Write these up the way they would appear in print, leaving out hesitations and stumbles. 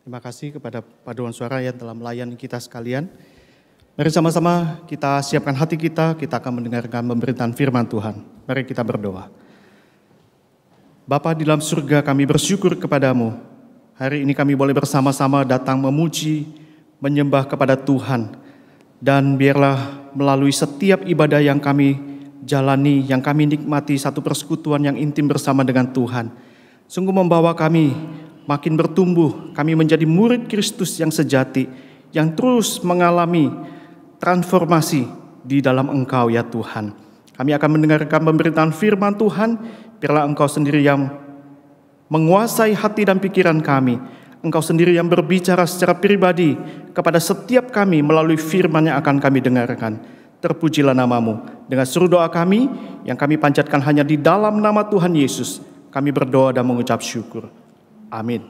Terima kasih kepada paduan suara yang telah melayani kita sekalian. Mari sama-sama kita siapkan hati kita akan mendengarkan pemberitaan firman Tuhan. Mari kita berdoa. Bapa di dalam surga, kami bersyukur kepadamu. Hari ini kami boleh bersama-sama datang memuji, menyembah kepada Tuhan. Dan biarlah melalui setiap ibadah yang kami jalani, yang kami nikmati satu persekutuan yang intim bersama dengan Tuhan. Sungguh membawa kami makin bertumbuh, kami menjadi murid Kristus yang sejati, yang terus mengalami transformasi di dalam Engkau ya Tuhan. Kami akan mendengarkan pemberitaan firman Tuhan, biarlah Engkau sendiri yang menguasai hati dan pikiran kami. Engkau sendiri yang berbicara secara pribadi kepada setiap kami melalui firman yang akan kami dengarkan. Terpujilah namamu. Dengan seluruh doa kami yang kami panjatkan hanya di dalam nama Tuhan Yesus, kami berdoa dan mengucap syukur. Amin.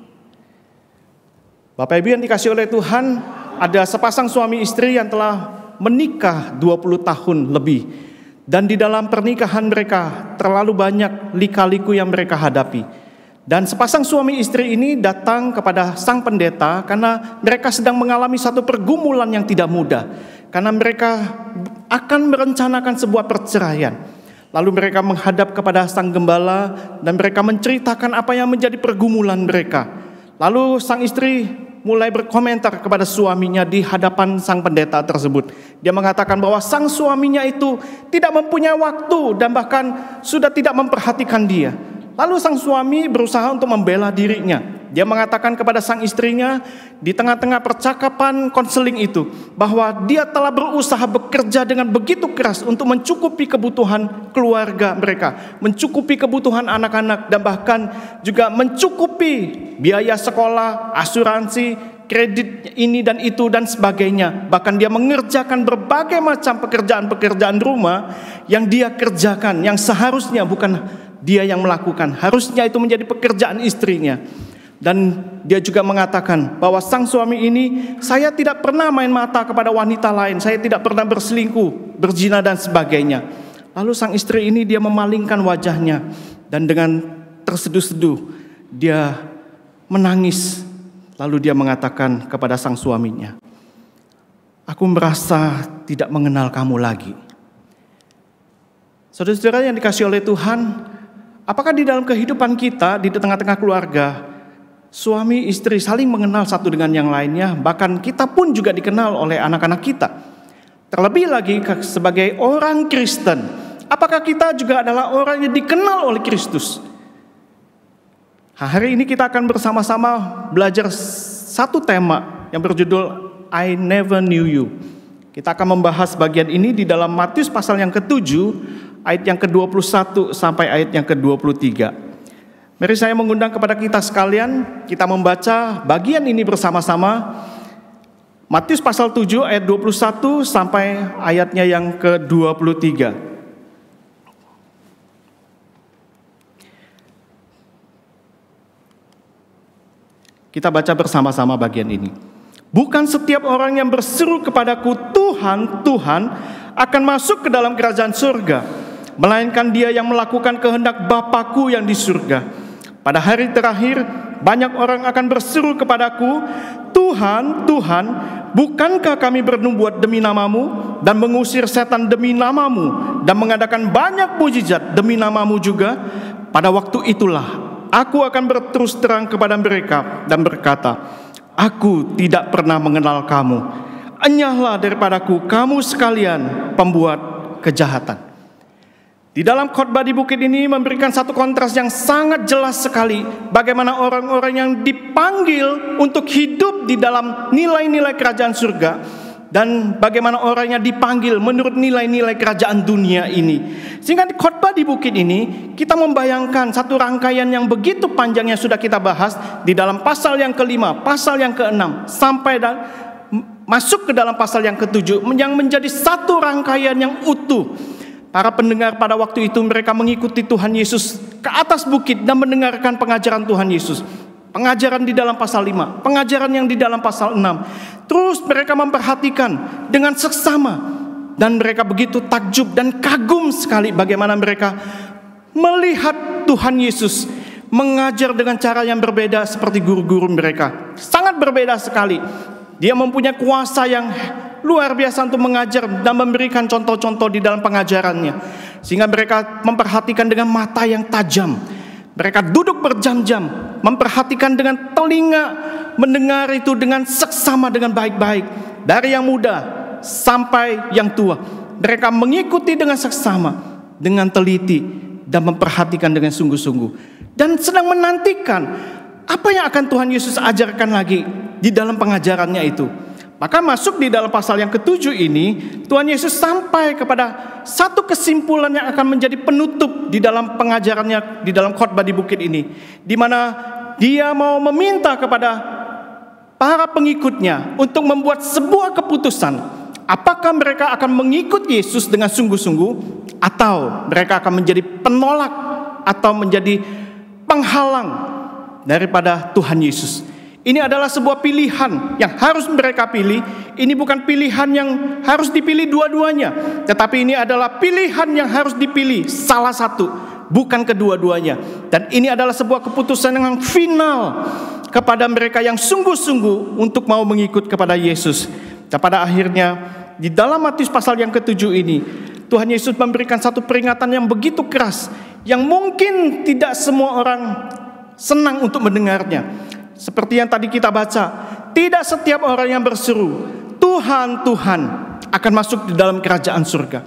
Bapak Ibu yang dikasihi oleh Tuhan, ada sepasang suami istri yang telah menikah 20 tahun lebih. Dan di dalam pernikahan mereka terlalu banyak lika-liku yang mereka hadapi. Dan sepasang suami istri ini datang kepada sang pendeta karena mereka sedang mengalami satu pergumulan yang tidak mudah. Karena mereka akan merencanakan sebuah perceraian. Lalu mereka menghadap kepada sang gembala dan mereka menceritakan apa yang menjadi pergumulan mereka. Lalu sang istri mulai berkomentar kepada suaminya di hadapan sang pendeta tersebut. Dia mengatakan bahwa sang suaminya itu tidak mempunyai waktu dan bahkan sudah tidak memperhatikan dia. Lalu sang suami berusaha untuk membela dirinya. Dia mengatakan kepada sang istrinya di tengah-tengah percakapan konseling itu bahwa dia telah berusaha bekerja dengan begitu keras untuk mencukupi kebutuhan keluarga mereka, mencukupi kebutuhan anak-anak dan bahkan juga mencukupi biaya sekolah, asuransi, kredit ini dan itu dan sebagainya. Bahkan dia mengerjakan berbagai macam pekerjaan-pekerjaan rumah yang dia kerjakan, yang seharusnya bukan dia yang melakukan, harusnya itu menjadi pekerjaan istrinya. Dan dia juga mengatakan bahwa sang suami ini, saya tidak pernah main mata kepada wanita lain, saya tidak pernah berselingkuh, berzina dan sebagainya. Lalu sang istri ini dia memalingkan wajahnya dan dengan terseduh-seduh dia menangis. Lalu dia mengatakan kepada sang suaminya, aku merasa tidak mengenal kamu lagi. Saudara-saudara yang dikasihi oleh Tuhan, apakah di dalam kehidupan kita, di tengah-tengah keluarga, suami istri saling mengenal satu dengan yang lainnya, bahkan kita pun juga dikenal oleh anak-anak kita. Terlebih lagi sebagai orang Kristen, apakah kita juga adalah orang yang dikenal oleh Kristus? Hari ini kita akan bersama-sama belajar satu tema yang berjudul I Never Knew You. Kita akan membahas bagian ini di dalam Matius pasal yang ke-7, ayat yang ke-21 sampai ayat yang ke-23. Mari saya mengundang kepada kita sekalian, kita membaca bagian ini bersama-sama. Matius pasal 7 ayat 21 sampai ayatnya yang ke-23. Kita baca bersama-sama bagian ini. Bukan setiap orang yang berseru kepadaku, Tuhan, Tuhan, akan masuk ke dalam kerajaan surga, melainkan dia yang melakukan kehendak Bapa-Ku yang di surga. Pada hari terakhir, banyak orang akan berseru kepadaku, Tuhan, Tuhan, bukankah kami bernubuat demi namamu dan mengusir setan demi namamu dan mengadakan banyak mujizat demi namamu juga? Pada waktu itulah aku akan berterus terang kepada mereka dan berkata, aku tidak pernah mengenal kamu. Enyahlah daripadaku kamu sekalian pembuat kejahatan. Di dalam khotbah di bukit ini memberikan satu kontras yang sangat jelas sekali. Bagaimana orang-orang yang dipanggil untuk hidup di dalam nilai-nilai kerajaan surga. Dan bagaimana orang yang dipanggil menurut nilai-nilai kerajaan dunia ini. Sehingga di khotbah di bukit ini kita membayangkan satu rangkaian yang begitu panjang yang sudah kita bahas. Di dalam pasal yang ke-5, pasal yang ke-6 sampai masuk ke dalam pasal yang ke-7. Yang menjadi satu rangkaian yang utuh. Para pendengar pada waktu itu mereka mengikuti Tuhan Yesus ke atas bukit dan mendengarkan pengajaran Tuhan Yesus. Pengajaran di dalam pasal 5, pengajaran yang di dalam pasal 6. Terus mereka memperhatikan dengan seksama. Dan mereka begitu takjub dan kagum sekali bagaimana mereka melihat Tuhan Yesus mengajar dengan cara yang berbeda seperti guru-guru mereka. Sangat sangat berbeda sekali. Dia mempunyai kuasa yang luar biasa untuk mengajar dan memberikan contoh-contoh di dalam pengajarannya. Sehingga mereka memperhatikan dengan mata yang tajam. Mereka duduk berjam-jam, memperhatikan dengan telinga, mendengar itu dengan seksama, dengan baik-baik. Dari yang muda sampai yang tua. Mereka mengikuti dengan seksama, dengan teliti, dan memperhatikan dengan sungguh-sungguh. Dan sedang menantikan apa yang akan Tuhan Yesus ajarkan lagi di dalam pengajarannya itu. Maka masuk di dalam pasal yang ke-7 ini, Tuhan Yesus sampai kepada satu kesimpulan yang akan menjadi penutup di dalam pengajarannya, di dalam khotbah di bukit ini. Di mana dia mau meminta kepada para pengikutnya untuk membuat sebuah keputusan. Apakah mereka akan mengikut Yesus dengan sungguh-sungguh, atau mereka akan menjadi penolak atau menjadi penghalang daripada Tuhan Yesus. Ini adalah sebuah pilihan yang harus mereka pilih. Ini bukan pilihan yang harus dipilih dua-duanya, tetapi ini adalah pilihan yang harus dipilih salah satu, bukan kedua-duanya. Dan ini adalah sebuah keputusan yang final kepada mereka yang sungguh-sungguh untuk mau mengikut kepada Yesus. Dan pada akhirnya di dalam Matius pasal yang ke-7 ini, Tuhan Yesus memberikan satu peringatan yang begitu keras, yang mungkin tidak semua orang senang untuk mendengarnya. Seperti yang tadi kita baca, tidak setiap orang yang berseru, Tuhan, Tuhan, akan masuk di dalam kerajaan surga.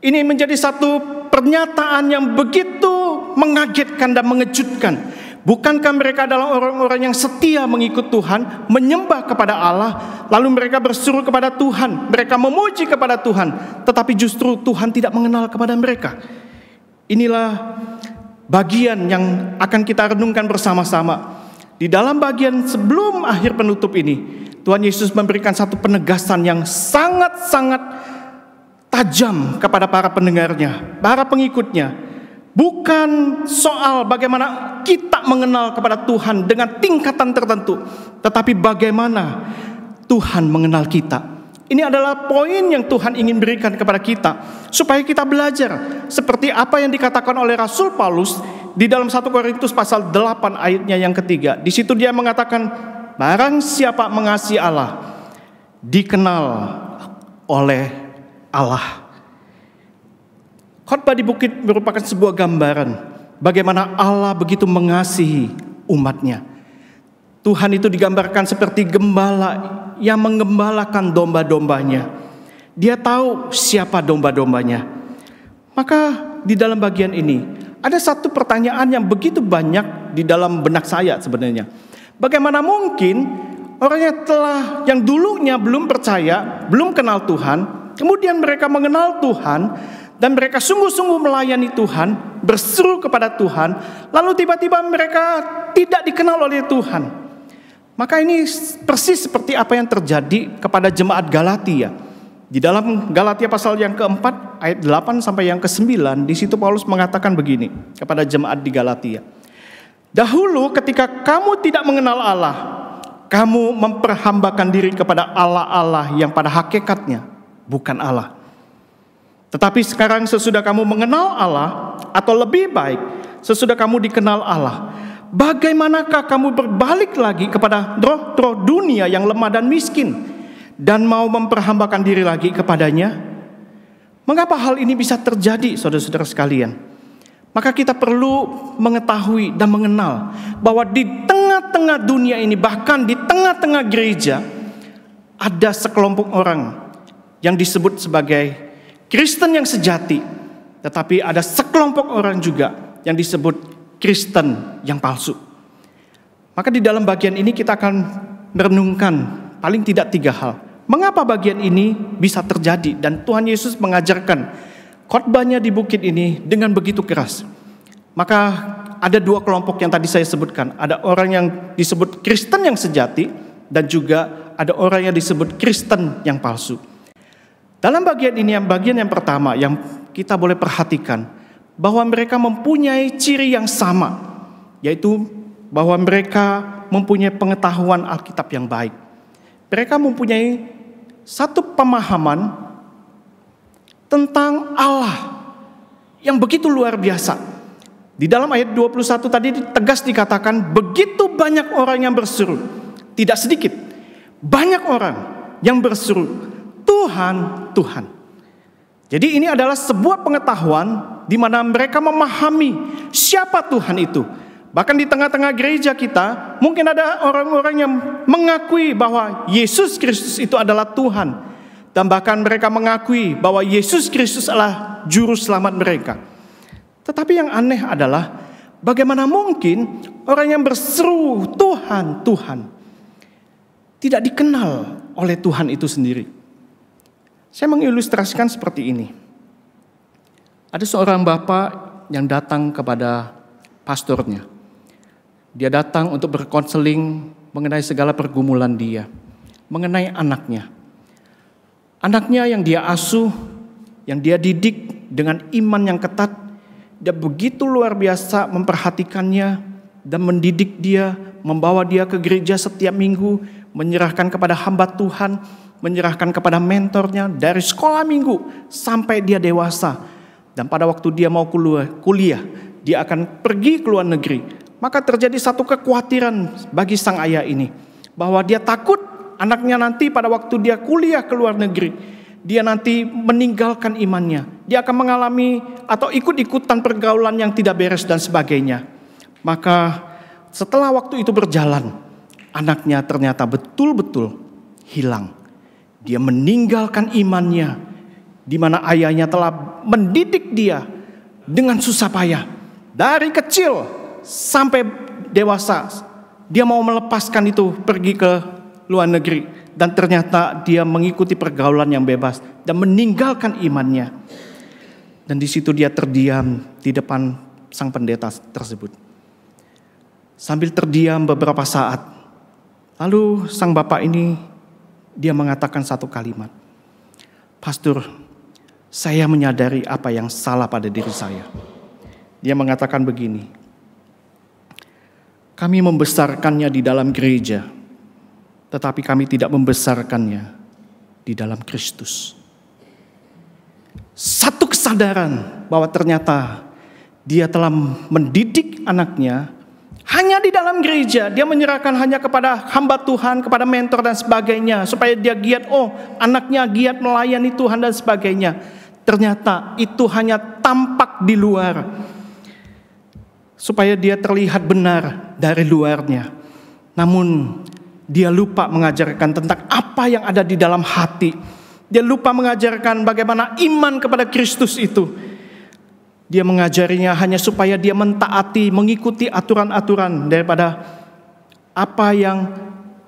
Ini menjadi satu pernyataan yang begitu mengagetkan dan mengejutkan. Bukankah mereka adalah orang-orang yang setia mengikut Tuhan, menyembah kepada Allah, lalu mereka berseru kepada Tuhan, mereka memuji kepada Tuhan, tetapi justru Tuhan tidak mengenal kepada mereka. Inilah bagian yang akan kita renungkan bersama-sama. Di dalam bagian sebelum akhir penutup ini, Tuhan Yesus memberikan satu penegasan yang sangat-sangat tajam kepada para pendengarnya, para pengikutnya. Bukan soal bagaimana kita mengenal kepada Tuhan dengan tingkatan tertentu, tetapi bagaimana Tuhan mengenal kita. Ini adalah poin yang Tuhan ingin berikan kepada kita, supaya kita belajar seperti apa yang dikatakan oleh Rasul Paulus di dalam 1 Korintus pasal 8 ayatnya yang ketiga. Di situ dia mengatakan, barang siapa mengasihi Allah, dikenal oleh Allah. Khotbah di bukit merupakan sebuah gambaran bagaimana Allah begitu mengasihi umatnya. Tuhan itu digambarkan seperti gembala yang menggembalakan domba-dombanya. Dia tahu siapa domba-dombanya. Maka di dalam bagian ini ada satu pertanyaan yang begitu banyak di dalam benak saya sebenarnya. Bagaimana mungkin orang yang dulunya belum percaya, belum kenal Tuhan, kemudian mereka mengenal Tuhan, dan mereka sungguh-sungguh melayani Tuhan, berseru kepada Tuhan, lalu tiba-tiba mereka tidak dikenal oleh Tuhan. Maka ini persis seperti apa yang terjadi kepada jemaat Galatia. Di dalam Galatia pasal yang keempat, ayat 8 sampai yang ke-9, di situ Paulus mengatakan begini kepada jemaat di Galatia. Dahulu ketika kamu tidak mengenal Allah, kamu memperhambakan diri kepada Allah-Allah yang pada hakikatnya bukan Allah. Tetapi sekarang sesudah kamu mengenal Allah, atau lebih baik, sesudah kamu dikenal Allah, bagaimanakah kamu berbalik lagi kepada roh-roh dunia yang lemah dan miskin, dan mau memperhambakan diri lagi kepadanya? Mengapa hal ini bisa terjadi, saudara-saudara sekalian? Maka kita perlu mengetahui dan mengenal bahwa di tengah-tengah dunia ini, bahkan di tengah-tengah gereja, ada sekelompok orang yang disebut sebagai Kristen yang sejati, tetapi ada sekelompok orang juga yang disebut Kristen yang palsu. Maka di dalam bagian ini kita akan merenungkan paling tidak 3 hal. Mengapa bagian ini bisa terjadi, dan Tuhan Yesus mengajarkan khotbahnya di bukit ini dengan begitu keras. Maka ada 2 kelompok yang tadi saya sebutkan. Ada orang yang disebut Kristen yang sejati, dan juga ada orang yang disebut Kristen yang palsu. Dalam bagian ini, bagian yang pertama yang kita boleh perhatikan, bahwa mereka mempunyai ciri yang sama, yaitu bahwa mereka mempunyai pengetahuan Alkitab yang baik. Mereka mempunyai satu pemahaman tentang Allah yang begitu luar biasa. Di dalam ayat 21 tadi tegas dikatakan, begitu banyak orang yang berseru, tidak sedikit, banyak orang yang berseru, Tuhan, Tuhan. Jadi ini adalah sebuah pengetahuan di mana mereka memahami siapa Tuhan itu. Bahkan di tengah-tengah gereja kita, mungkin ada orang-orang yang mengakui bahwa Yesus Kristus itu adalah Tuhan. Dan bahkan mereka mengakui bahwa Yesus Kristus adalah juru selamat mereka. Tetapi yang aneh adalah, bagaimana mungkin orang yang berseru Tuhan, Tuhan, tidak dikenal oleh Tuhan itu sendiri. Saya mengilustrasikan seperti ini. Ada seorang bapak yang datang kepada pastornya. Dia datang untuk berkonseling mengenai segala pergumulan dia, mengenai anaknya. Anaknya yang dia asuh, yang dia didik dengan iman yang ketat, dia begitu luar biasa memperhatikannya dan mendidik dia, membawa dia ke gereja setiap minggu, menyerahkan kepada hamba Tuhan, menyerahkan kepada mentornya dari sekolah minggu sampai dia dewasa. Dan pada waktu dia mau kuliah, dia akan pergi ke luar negeri. Maka terjadi satu kekhawatiran bagi sang ayah ini, bahwa dia takut anaknya nanti pada waktu dia kuliah ke luar negeri, dia nanti meninggalkan imannya. Dia akan mengalami atau ikut-ikutan pergaulan yang tidak beres dan sebagainya. Maka setelah waktu itu berjalan, anaknya ternyata betul-betul hilang. Dia meninggalkan imannya, di mana ayahnya telah mendidik dia dengan susah payah. Dari kecil sampai dewasa, dia mau melepaskan itu pergi ke luar negeri. Dan ternyata dia mengikuti pergaulan yang bebas dan meninggalkan imannya. Dan di situ dia terdiam di depan sang pendeta tersebut. Sambil terdiam beberapa saat, lalu sang bapak ini dia mengatakan satu kalimat, Pastor, saya menyadari apa yang salah pada diri saya. Dia mengatakan begini, kami membesarkannya di dalam gereja, tetapi kami tidak membesarkannya di dalam Kristus. Satu kesadaran bahwa ternyata dia telah mendidik anaknya hanya di dalam gereja. Dia menyerahkan hanya kepada hamba Tuhan, kepada mentor dan sebagainya, supaya dia giat, anaknya giat melayani Tuhan dan sebagainya. Ternyata itu hanya tampak di luar, supaya dia terlihat benar dari luarnya. Namun dia lupa mengajarkan tentang apa yang ada di dalam hati. Dia lupa mengajarkan bagaimana iman kepada Kristus itu. Dia mengajarinya hanya supaya dia mentaati, mengikuti aturan-aturan daripada apa yang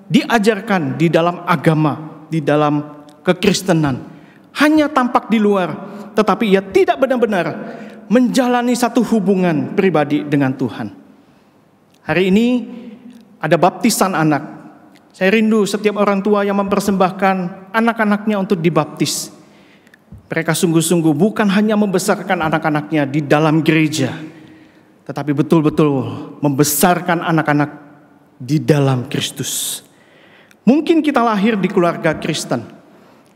diajarkan di dalam agama, di dalam kekristenan. Hanya tampak di luar, tetapi ia tidak benar-benar menjalani satu hubungan pribadi dengan Tuhan. Hari ini ada baptisan anak. Saya rindu setiap orang tua yang mempersembahkan anak-anaknya untuk dibaptis. Mereka sungguh-sungguh bukan hanya membesarkan anak-anaknya di dalam gereja, tetapi betul-betul membesarkan anak-anak di dalam Kristus. Mungkin kita lahir di keluarga Kristen.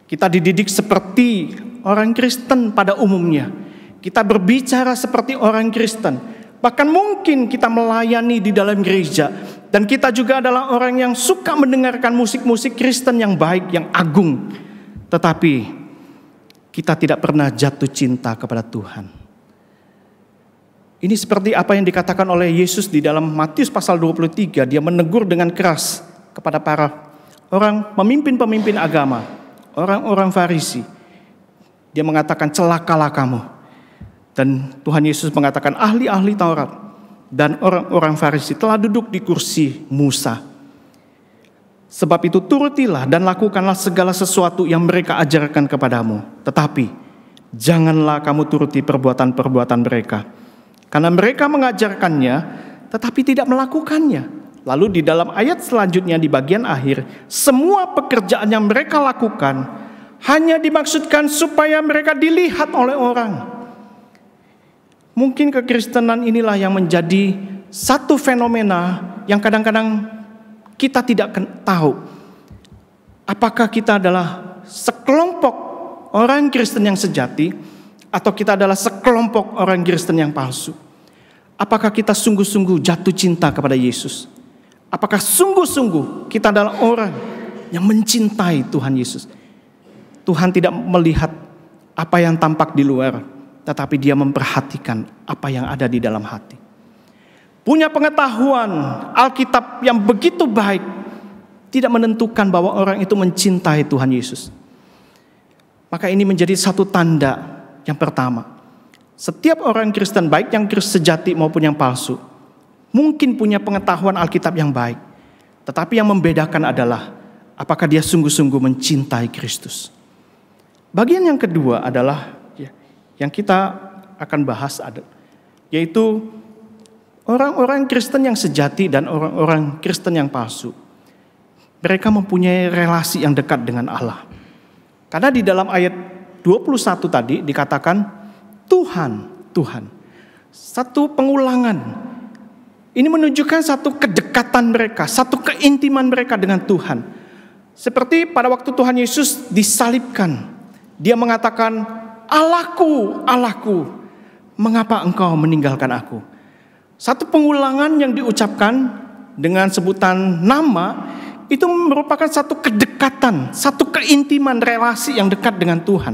Kita dididik seperti orang Kristen pada umumnya. Kita berbicara seperti orang Kristen. Bahkan mungkin kita melayani di dalam gereja. Dan kita juga adalah orang yang suka mendengarkan musik-musik Kristen yang baik, yang agung. Tetapi kita tidak pernah jatuh cinta kepada Tuhan. Ini seperti apa yang dikatakan oleh Yesus di dalam Matius pasal 23. Dia menegur dengan keras kepada para orang pemimpin-pemimpin agama, orang-orang Farisi. Dia mengatakan, celakalah kamu. Dan Tuhan Yesus mengatakan, ahli-ahli Taurat dan orang-orang Farisi telah duduk di kursi Musa. Sebab itu turutilah dan lakukanlah segala sesuatu yang mereka ajarkan kepadamu. Tetapi janganlah kamu turuti perbuatan-perbuatan mereka. Karena mereka mengajarkannya tetapi tidak melakukannya. Lalu di dalam ayat selanjutnya di bagian akhir, semua pekerjaan yang mereka lakukan hanya dimaksudkan supaya mereka dilihat oleh orang. Mungkin kekristenan inilah yang menjadi satu fenomena yang kadang-kadang kita tidak tahu. Apakah kita adalah sekelompok orang Kristen yang sejati, atau kita adalah sekelompok orang Kristen yang palsu? Apakah kita sungguh-sungguh jatuh cinta kepada Yesus? Apakah sungguh-sungguh kita adalah orang yang mencintai Tuhan Yesus? Tuhan tidak melihat apa yang tampak di luar, tetapi Dia memperhatikan apa yang ada di dalam hati. Punya pengetahuan Alkitab yang begitu baik tidak menentukan bahwa orang itu mencintai Tuhan Yesus. Maka ini menjadi satu tanda yang pertama. Setiap orang Kristen, baik yang sejati maupun yang palsu, mungkin punya pengetahuan Alkitab yang baik, tetapi yang membedakan adalah apakah dia sungguh-sungguh mencintai Kristus. Bagian yang kedua adalah yang kita akan bahas, yaitu orang-orang Kristen yang sejati dan orang-orang Kristen yang palsu. Mereka mempunyai relasi yang dekat dengan Allah. Karena di dalam ayat 21 tadi dikatakan Tuhan. Satu pengulangan. Ini menunjukkan satu kedekatan mereka, satu keintiman mereka dengan Tuhan. Seperti pada waktu Tuhan Yesus disalibkan, Dia mengatakan, Allahku, Allahku, mengapa engkau meninggalkan aku? Satu pengulangan yang diucapkan dengan sebutan nama, itu merupakan satu kedekatan, satu keintiman relasi yang dekat dengan Tuhan.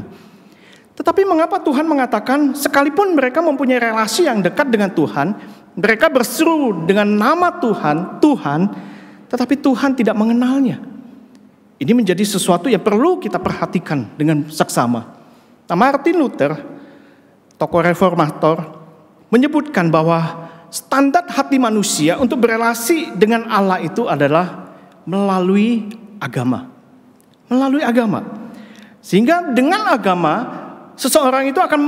Tetapi mengapa Tuhan mengatakan sekalipun mereka mempunyai relasi yang dekat dengan Tuhan, mereka berseru dengan nama Tuhan, tetapi Tuhan tidak mengenalnya. Ini menjadi sesuatu yang perlu kita perhatikan dengan seksama. Nah, Martin Luther, tokoh reformator, menyebutkan bahwa standar hati manusia untuk berelasi dengan Allah itu adalah melalui agama. Melalui agama. Sehingga dengan agama, seseorang itu akan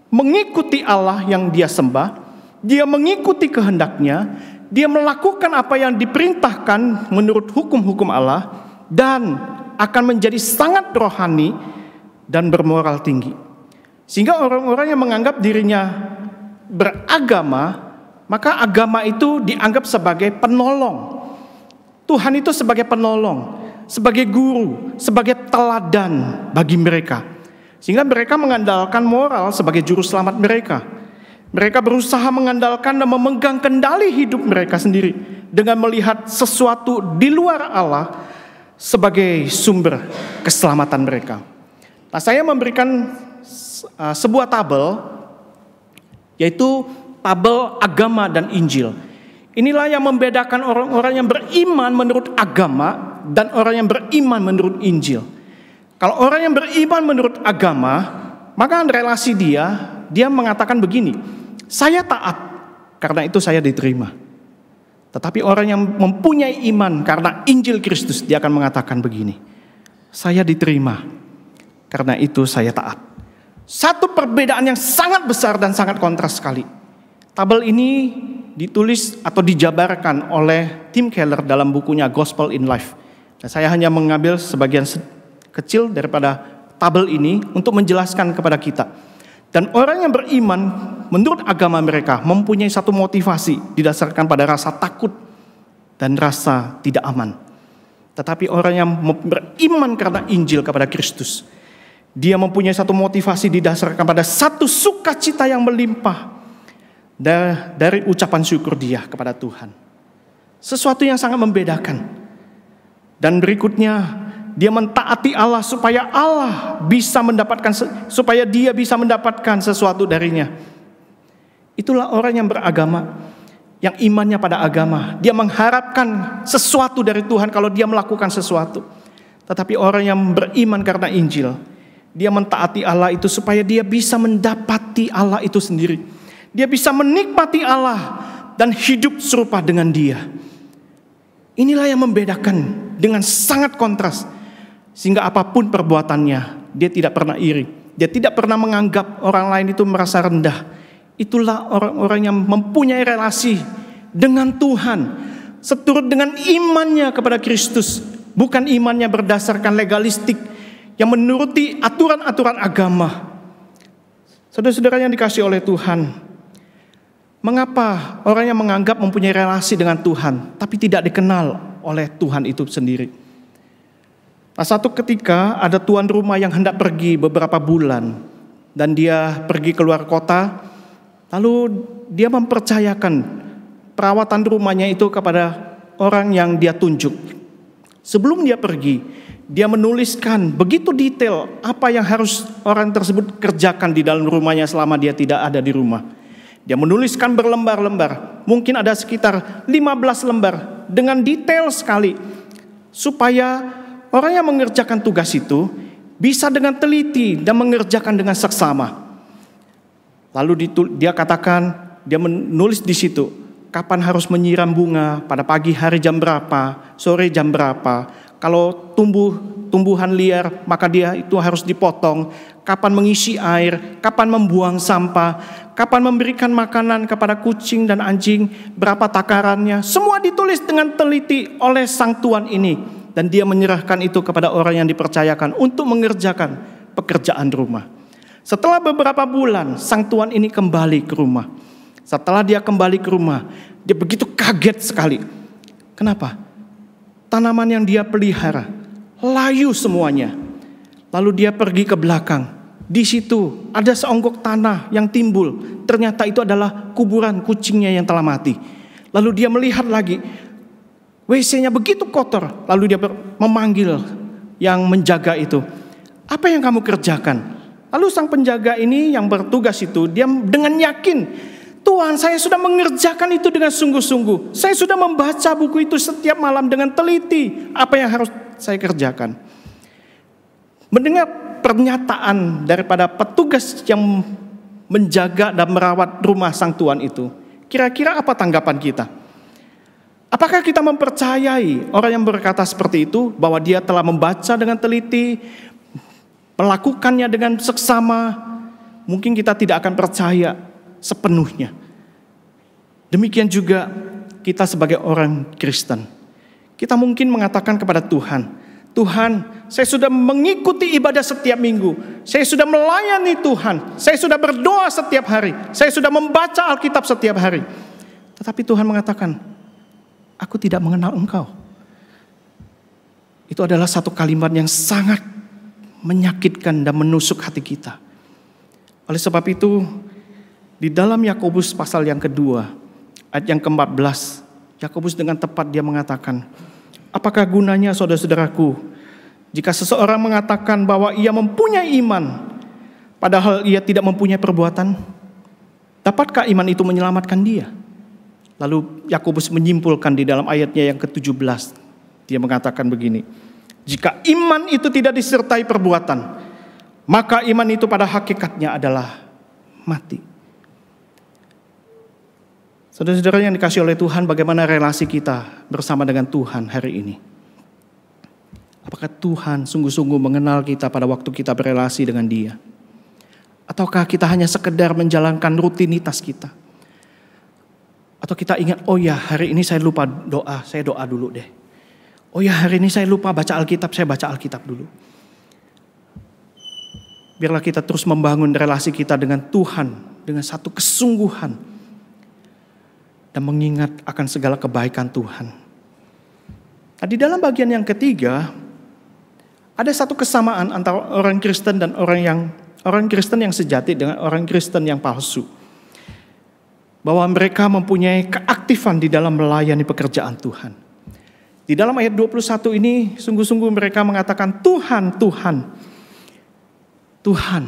mengikuti Allah yang dia sembah, dia mengikuti kehendaknya, dia melakukan apa yang diperintahkan menurut hukum-hukum Allah, dan akan menjadi sangat rohani dan bermoral tinggi. Sehingga orang-orang yang menganggap dirinya beragama, maka agama itu dianggap sebagai penolong. Tuhan itu sebagai penolong, sebagai guru, sebagai teladan bagi mereka. Sehingga mereka mengandalkan moral sebagai juru selamat mereka. Mereka berusaha mengandalkan dan memegang kendali hidup mereka sendiri dengan melihat sesuatu di luar Allah sebagai sumber keselamatan mereka. Nah, saya memberikan sebuah tabel, yaitu tabel agama dan Injil. Inilah yang membedakan orang-orang yang beriman menurut agama dan orang yang beriman menurut Injil. Kalau orang yang beriman menurut agama, maka relasi dia mengatakan begini, saya taat, karena itu saya diterima. Tetapi orang yang mempunyai iman karena Injil Kristus, dia akan mengatakan begini, saya diterima, karena itu saya taat. Satu perbedaan yang sangat besar dan sangat kontras sekali. Tabel ini ditulis atau dijabarkan oleh Tim Keller dalam bukunya Gospel in Life. Dan saya hanya mengambil sebagian kecil daripada tabel ini untuk menjelaskan kepada kita. Dan orang yang beriman menurut agama mereka mempunyai satu motivasi didasarkan pada rasa takut dan rasa tidak aman. Tetapi orang yang beriman karena Injil kepada Kristus, dia mempunyai satu motivasi didasarkan pada satu sukacita yang melimpah dari ucapan syukur dia kepada Tuhan. Sesuatu yang sangat membedakan. Dan berikutnya, dia mentaati Allah supaya dia bisa mendapatkan sesuatu darinya. Itulah orang yang beragama, yang imannya pada agama. Dia mengharapkan sesuatu dari Tuhan kalau dia melakukan sesuatu. Tetapi orang yang beriman karena Injil, dia mentaati Allah itu supaya dia bisa mendapati Allah itu sendiri. Dia bisa menikmati Allah dan hidup serupa dengan Dia. Inilah yang membedakan dengan sangat kontras. Sehingga apapun perbuatannya, dia tidak pernah iri. Dia tidak pernah menganggap orang lain itu merasa rendah. Itulah orang-orang yang mempunyai relasi dengan Tuhan, seturut dengan imannya kepada Kristus. Bukan imannya berdasarkan legalistik yang menuruti aturan-aturan agama. Saudara-saudara yang dikasihi oleh Tuhan, mengapa orang yang menganggap mempunyai relasi dengan Tuhan, tapi tidak dikenal oleh Tuhan itu sendiri? Nah, satu ketika ada tuan rumah yang hendak pergi beberapa bulan dan dia pergi keluar kota, lalu dia mempercayakan perawatan rumahnya itu kepada orang yang dia tunjuk. Sebelum dia pergi, dia menuliskan begitu detail apa yang harus orang tersebut kerjakan di dalam rumahnya selama dia tidak ada di rumah. Dia menuliskan berlembar-lembar, mungkin ada sekitar 15 lembar dengan detail sekali, supaya orang yang mengerjakan tugas itu bisa dengan teliti dan mengerjakan dengan seksama. Lalu dia katakan, dia menulis di situ, kapan harus menyiram bunga, pada pagi hari jam berapa, sore jam berapa. Kalau tumbuhan liar, maka dia itu harus dipotong. Kapan mengisi air, kapan membuang sampah, kapan memberikan makanan kepada kucing dan anjing, berapa takarannya. Semua ditulis dengan teliti oleh sang tuan ini. Dan dia menyerahkan itu kepada orang yang dipercayakan untuk mengerjakan pekerjaan rumah. Setelah beberapa bulan, sang tuan ini kembali ke rumah. Setelah dia kembali ke rumah, dia begitu kaget sekali. Kenapa? Tanaman yang dia pelihara layu semuanya. Lalu dia pergi ke belakang. Di situ ada seonggok tanah yang timbul. Ternyata itu adalah kuburan kucingnya yang telah mati. Lalu dia melihat lagi, WC-nya begitu kotor. Lalu dia memanggil yang menjaga itu. Apa yang kamu kerjakan? Lalu sang penjaga ini yang bertugas itu, dia dengan yakin, Tuhan, saya sudah mengerjakan itu dengan sungguh-sungguh. Saya sudah membaca buku itu setiap malam dengan teliti. Apa yang harus saya kerjakan? Mendengar pernyataan daripada petugas yang menjaga dan merawat rumah sang tuan itu, kira-kira apa tanggapan kita? Apakah kita mempercayai orang yang berkata seperti itu, bahwa dia telah membaca dengan teliti, melakukannya dengan seksama? Mungkin kita tidak akan percaya sepenuhnya. Demikian juga kita sebagai orang Kristen. Kita mungkin mengatakan kepada Tuhan, Tuhan, saya sudah mengikuti ibadah setiap minggu. Saya sudah melayani Tuhan. Saya sudah berdoa setiap hari. Saya sudah membaca Alkitab setiap hari. Tetapi Tuhan mengatakan, aku tidak mengenal engkau. Itu adalah satu kalimat yang sangat menyakitkan dan menusuk hati kita. Oleh sebab itu, di dalam Yakobus pasal yang kedua, ayat yang ke-14, Yakobus dengan tepat dia mengatakan, apakah gunanya saudara-saudaraku, jika seseorang mengatakan bahwa ia mempunyai iman, padahal ia tidak mempunyai perbuatan? Dapatkah iman itu menyelamatkan dia? Lalu Yakobus menyimpulkan di dalam ayatnya yang ke-17, dia mengatakan begini, jika iman itu tidak disertai perbuatan, maka iman itu pada hakikatnya adalah mati. Saudara-saudara yang dikasihi oleh Tuhan, bagaimana relasi kita bersama dengan Tuhan hari ini? Apakah Tuhan sungguh-sungguh mengenal kita pada waktu kita berelasi dengan Dia? Ataukah kita hanya sekedar menjalankan rutinitas kita? Atau kita ingat, oh ya hari ini saya lupa doa, saya doa dulu deh. Oh ya hari ini saya lupa baca Alkitab, saya baca Alkitab dulu. Biarlah kita terus membangun relasi kita dengan Tuhan dengan satu kesungguhan. Dan mengingat akan segala kebaikan Tuhan. Nah, di dalam bagian yang ketiga, ada satu kesamaan antara orang Kristen dan orang Kristen yang sejati dengan orang Kristen yang palsu. Bahwa mereka mempunyai keaktifan di dalam melayani pekerjaan Tuhan. Di dalam ayat 21 ini, sungguh-sungguh mereka mengatakan Tuhan, Tuhan. Tuhan,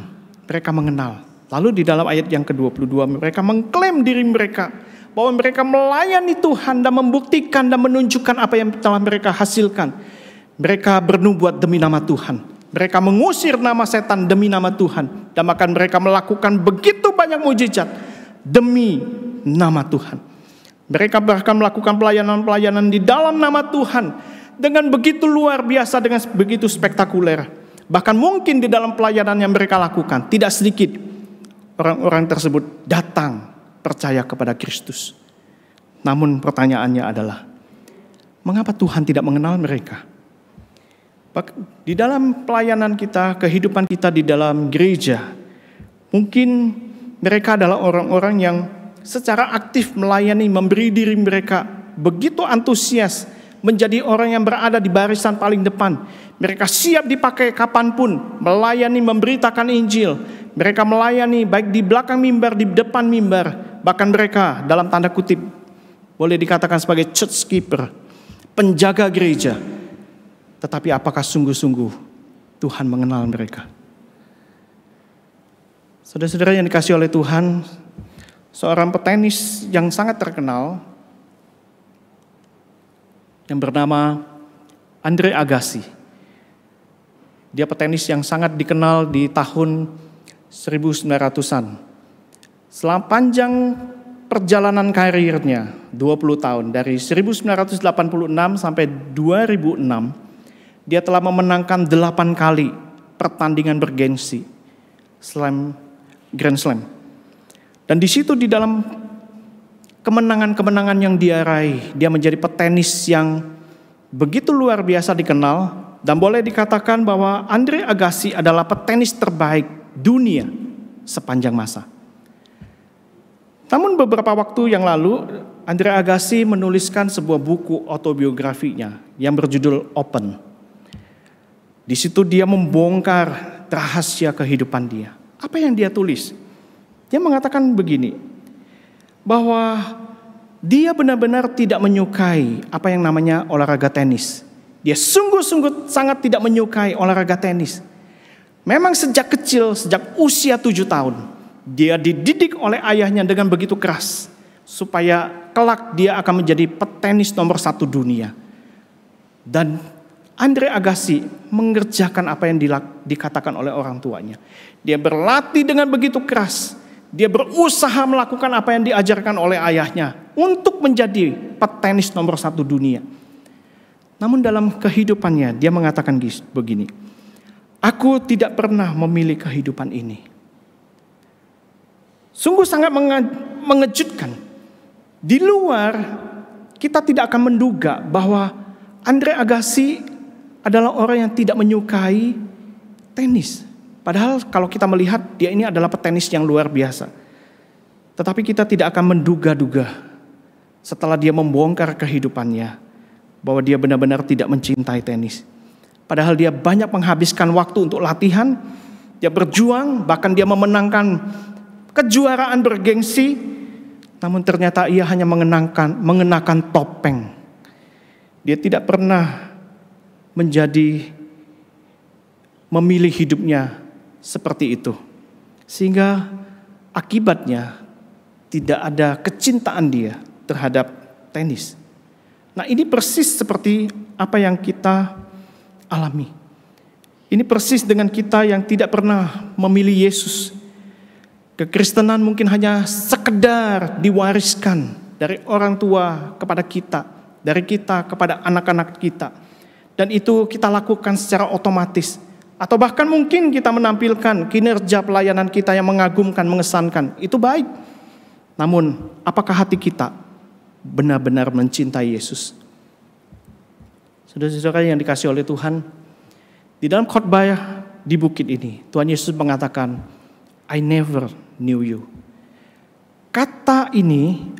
mereka mengenal. Lalu di dalam ayat yang ke-22, mereka mengklaim diri mereka bahwa mereka melayani Tuhan dan membuktikan dan menunjukkan apa yang telah mereka hasilkan. Mereka bernubuat demi nama Tuhan. Mereka mengusir nama setan demi nama Tuhan. Dan bahkan mereka melakukan begitu banyak mujizat demi nama Tuhan. Mereka bahkan melakukan pelayanan-pelayanan di dalam nama Tuhan dengan begitu luar biasa, dengan begitu spektakuler. Bahkan mungkin di dalam pelayanan yang mereka lakukan, tidak sedikit orang-orang tersebut datang percaya kepada Kristus. Namun pertanyaannya adalah, mengapa Tuhan tidak mengenal mereka? Di dalam pelayanan kita, kehidupan kita di dalam gereja, mungkin mereka adalah orang-orang yang secara aktif melayani, memberi diri mereka begitu antusias, menjadi orang yang berada di barisan paling depan. Mereka siap dipakai kapanpun, melayani, memberitakan Injil. Mereka melayani baik di belakang mimbar, di depan mimbar. Bahkan mereka dalam tanda kutip boleh dikatakan sebagai church keeper. penjaga gereja. Tetapi apakah sungguh-sungguh Tuhan mengenal mereka? Saudara-saudara yang dikasihi oleh Tuhan, seorang petenis yang sangat terkenal yang bernama Andre Agassi. Dia petenis yang sangat dikenal di tahun 1900-an. Selama panjang perjalanan karirnya, 20 tahun, dari 1986 sampai 2006, dia telah memenangkan 8 kali pertandingan bergengsi Grand Slam. Dan di situ di dalam kemenangan-kemenangan yang dia raih, dia menjadi petenis yang begitu luar biasa dikenal, dan boleh dikatakan bahwa Andre Agassi adalah petenis terbaik dunia sepanjang masa. Namun beberapa waktu yang lalu, Andre Agassi menuliskan sebuah buku autobiografinya yang berjudul Open. Di situ dia membongkar rahasia kehidupan dia. Apa yang dia tulis? Dia mengatakan begini, bahwa dia benar-benar tidak menyukai apa yang namanya olahraga tenis. Dia sungguh-sungguh sangat tidak menyukai olahraga tenis. Memang sejak kecil, sejak usia 7 tahun, dia dididik oleh ayahnya dengan begitu keras, supaya kelak dia akan menjadi petenis nomor 1 dunia. Dan Andre Agassi mengerjakan apa yang dikatakan oleh orang tuanya. Dia berlatih dengan begitu keras. Dia berusaha melakukan apa yang diajarkan oleh ayahnya untuk menjadi petenis nomor 1 dunia. Namun dalam kehidupannya dia mengatakan begini, aku tidak pernah memilih kehidupan ini. Sungguh sangat mengejutkan. Di luar kita tidak akan menduga bahwa Andre Agassi adalah orang yang tidak menyukai tenis. Padahal kalau kita melihat dia ini adalah petenis yang luar biasa. Tetapi kita tidak akan menduga-duga setelah dia membongkar kehidupannya bahwa dia benar-benar tidak mencintai tenis. Padahal dia banyak menghabiskan waktu untuk latihan, dia berjuang, bahkan dia memenangkan kejuaraan bergengsi, namun ternyata ia hanya mengenakan topeng. Dia tidak pernah memilih hidupnya seperti itu. Sehingga akibatnya tidak ada kecintaan dia terhadap tenis. Nah, ini persis seperti apa yang kita alami. Ini persis dengan kita yang tidak pernah memilih Yesus. Kekristenan mungkin hanya sekedar diwariskan dari orang tua kepada kita, dari kita kepada anak-anak kita. Dan itu kita lakukan secara otomatis. Atau bahkan mungkin kita menampilkan kinerja pelayanan kita yang mengagumkan, mengesankan. Itu baik. Namun apakah hati kita benar-benar mencintai Yesus? Saudara-saudara yang dikasihi oleh Tuhan, di dalam khotbah di bukit ini, Tuhan Yesus mengatakan, I never knew you. Kata ini,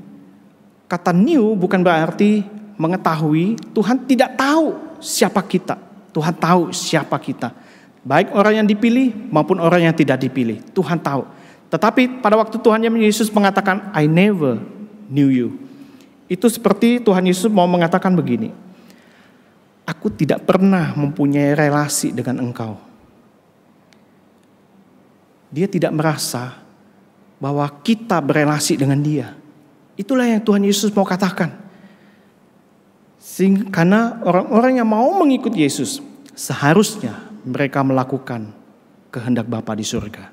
kata knew bukan berarti mengetahui. Tuhan tidak tahu siapa kita. Tuhan tahu siapa kita. Baik orang yang dipilih maupun orang yang tidak dipilih. Tuhan tahu. Tetapi pada waktu Tuhan Yesus mengatakan, I never knew you. Itu seperti Tuhan Yesus mau mengatakan begini, aku tidak pernah mempunyai relasi dengan engkau. Dia tidak merasa bahwa kita berelasi dengan dia. Itulah yang Tuhan Yesus mau katakan. Karena orang-orang yang mau mengikut Yesus, seharusnya mereka melakukan kehendak Bapa di surga.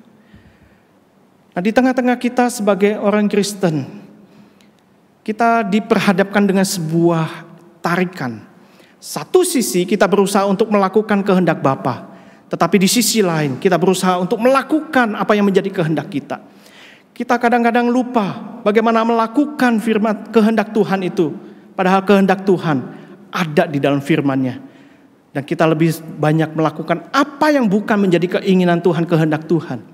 Nah, di tengah-tengah kita sebagai orang Kristen, kita diperhadapkan dengan sebuah tarikan. Satu sisi kita berusaha untuk melakukan kehendak Bapa, tetapi di sisi lain kita berusaha untuk melakukan apa yang menjadi kehendak kita. Kita kadang-kadang lupa bagaimana melakukan firman kehendak Tuhan itu. Padahal kehendak Tuhan ada di dalam firman-Nya. Dan kita lebih banyak melakukan apa yang bukan menjadi keinginan Tuhan, kehendak Tuhan.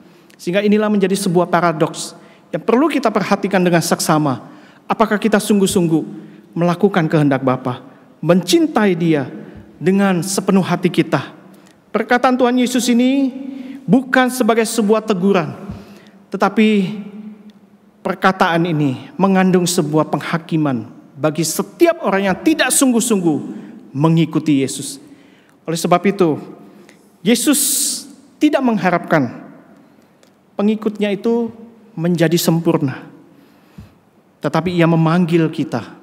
Sehingga inilah menjadi sebuah paradoks yang perlu kita perhatikan dengan seksama. Apakah kita sungguh-sungguh melakukan kehendak Bapa, mencintai Dia dengan sepenuh hati kita. Perkataan Tuhan Yesus ini bukan sebagai sebuah teguran, tetapi perkataan ini mengandung sebuah penghakiman bagi setiap orang yang tidak sungguh-sungguh mengikuti Yesus. Oleh sebab itu, Yesus tidak mengharapkan pengikutnya itu menjadi sempurna. Tetapi ia memanggil kita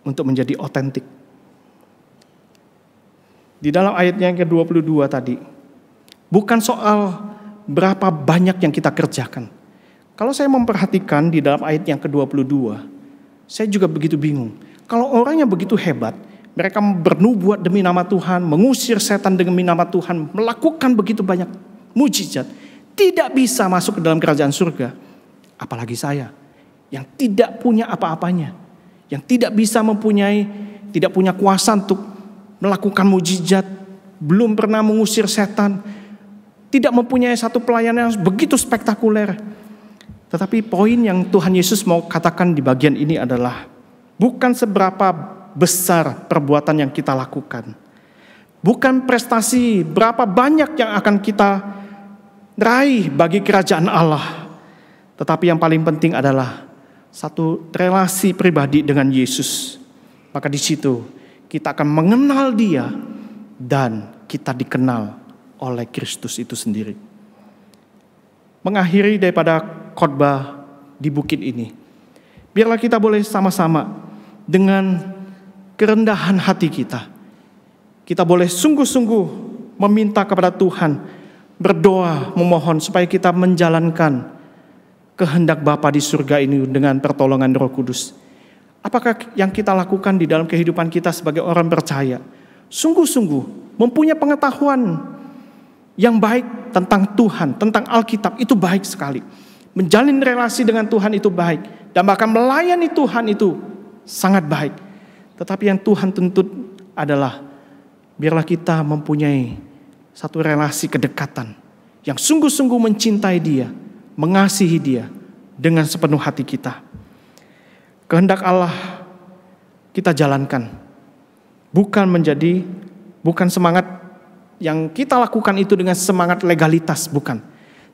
untuk menjadi otentik. Di dalam ayatnya yang ke-22 tadi, bukan soal berapa banyak yang kita kerjakan. Kalau saya memperhatikan di dalam ayat yang ke-22, saya juga begitu bingung. Kalau orang yang begitu hebat, mereka bernubuat demi nama Tuhan, mengusir setan demi nama Tuhan, melakukan begitu banyak mujizat, tidak bisa masuk ke dalam kerajaan surga. Apalagi saya, yang tidak punya apa-apanya, yang tidak punya kuasa untuk melakukan mujizat, belum pernah mengusir setan, tidak mempunyai satu pelayanan yang begitu spektakuler. Tetapi poin yang Tuhan Yesus mau katakan di bagian ini adalah bukan seberapa besar perbuatan yang kita lakukan, bukan prestasi berapa banyak yang akan kita raih bagi kerajaan Allah, tetapi yang paling penting adalah satu relasi pribadi dengan Yesus. Maka di situ kita akan mengenal Dia dan kita dikenal oleh Kristus itu sendiri. Mengakhiri daripada khotbah di bukit ini, biarlah kita boleh sama-sama dengan kerendahan hati kita boleh sungguh-sungguh meminta kepada Tuhan, berdoa, memohon supaya kita menjalankan kehendak Bapa di surga ini dengan pertolongan Roh Kudus. Apakah yang kita lakukan di dalam kehidupan kita sebagai orang percaya sungguh-sungguh mempunyai pengetahuan yang baik tentang Tuhan, tentang Alkitab, itu baik sekali. Menjalin relasi dengan Tuhan itu baik, dan bahkan melayani Tuhan itu sangat baik. Tetapi yang Tuhan tuntut adalah biarlah kita mempunyai satu relasi kedekatan yang sungguh-sungguh mencintai Dia, mengasihi Dia dengan sepenuh hati kita. Kehendak Allah kita jalankan, bukan semangat yang kita lakukan itu dengan semangat legalitas, bukan.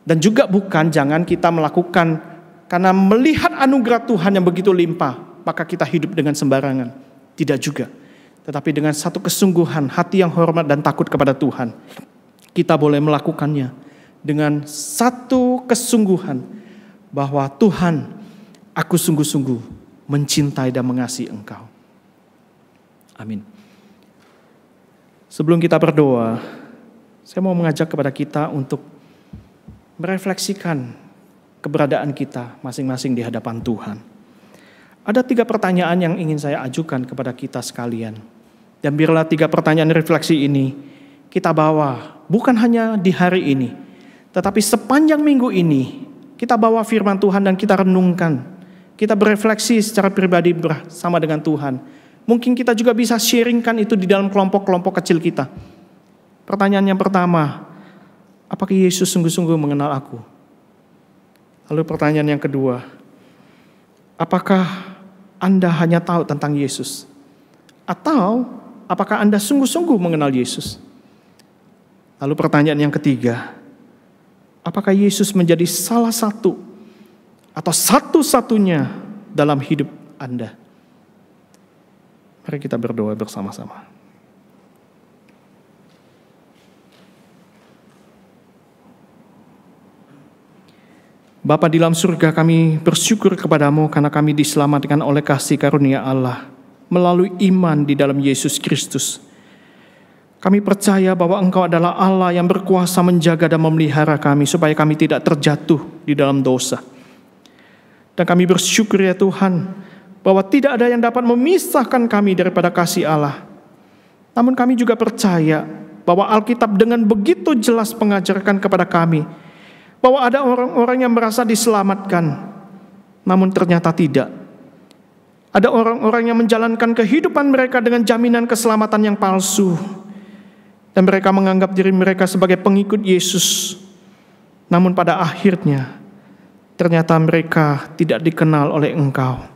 Dan juga bukan jangan kita melakukan karena melihat anugerah Tuhan yang begitu limpah, maka kita hidup dengan sembarangan. Tidak juga. Tetapi dengan satu kesungguhan, hati yang hormat dan takut kepada Tuhan, kita boleh melakukannya dengan satu kesungguhan bahwa Tuhan, aku sungguh-sungguh mencintai dan mengasihi Engkau. Amin. Sebelum kita berdoa, saya mau mengajak kepada kita untuk merefleksikan keberadaan kita masing-masing di hadapan Tuhan. Ada 3 pertanyaan yang ingin saya ajukan kepada kita sekalian. Dan biarlah 3 pertanyaan refleksi ini kita bawa bukan hanya di hari ini, tetapi sepanjang minggu ini kita bawa firman Tuhan dan kita renungkan. Kita berefleksi secara pribadi bersama dengan Tuhan. Mungkin kita juga bisa sharingkan itu di dalam kelompok-kelompok kecil kita. Pertanyaan yang pertama, apakah Yesus sungguh-sungguh mengenal aku? Lalu pertanyaan yang kedua, apakah Anda hanya tahu tentang Yesus? Atau apakah Anda sungguh-sungguh mengenal Yesus? Lalu pertanyaan yang ketiga, apakah Yesus menjadi salah satu atau satu-satunya dalam hidup Anda? Mari kita berdoa bersama-sama. Bapa di dalam surga, kami bersyukur kepadamu karena kami diselamatkan oleh kasih karunia Allah melalui iman di dalam Yesus Kristus. Kami percaya bahwa Engkau adalah Allah yang berkuasa menjaga dan memelihara kami supaya kami tidak terjatuh di dalam dosa. Dan kami bersyukur ya Tuhan bahwa tidak ada yang dapat memisahkan kami daripada kasih Allah. Namun kami juga percaya bahwa Alkitab dengan begitu jelas mengajarkan kepada kami bahwa ada orang-orang yang merasa diselamatkan, namun ternyata tidak. Ada orang-orang yang menjalankan kehidupan mereka dengan jaminan keselamatan yang palsu. Dan mereka menganggap diri mereka sebagai pengikut Yesus. Namun pada akhirnya, ternyata mereka tidak dikenal oleh Engkau.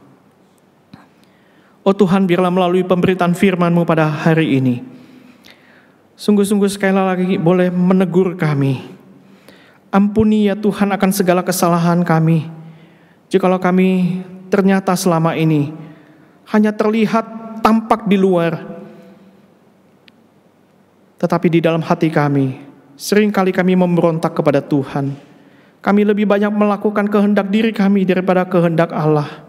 Oh Tuhan, biarlah melalui pemberitaan firman-Mu pada hari ini, sungguh-sungguh sekali lagi boleh menegur kami. Ampuni ya Tuhan akan segala kesalahan kami. Jikalau kami ternyata selama ini hanya terlihat tampak di luar, Tetapi di dalam hati kami, seringkali kami memberontak kepada Tuhan. Kami lebih banyak melakukan kehendak diri kami daripada kehendak Allah.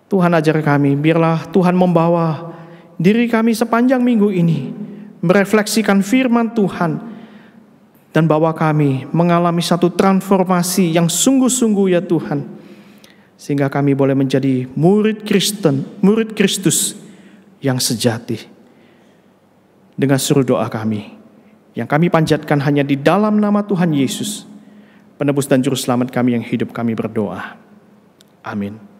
Tuhan ajar kami, biarlah Tuhan membawa diri kami sepanjang minggu ini, merefleksikan firman Tuhan, dan bawa kami mengalami satu transformasi yang sungguh-sungguh ya Tuhan. Sehingga kami boleh menjadi murid Kristen, murid Kristus yang sejati. Dengan seluruh doa kami, yang kami panjatkan hanya di dalam nama Tuhan Yesus, penebus dan juru selamat kami yang hidup, kami berdoa. Amin.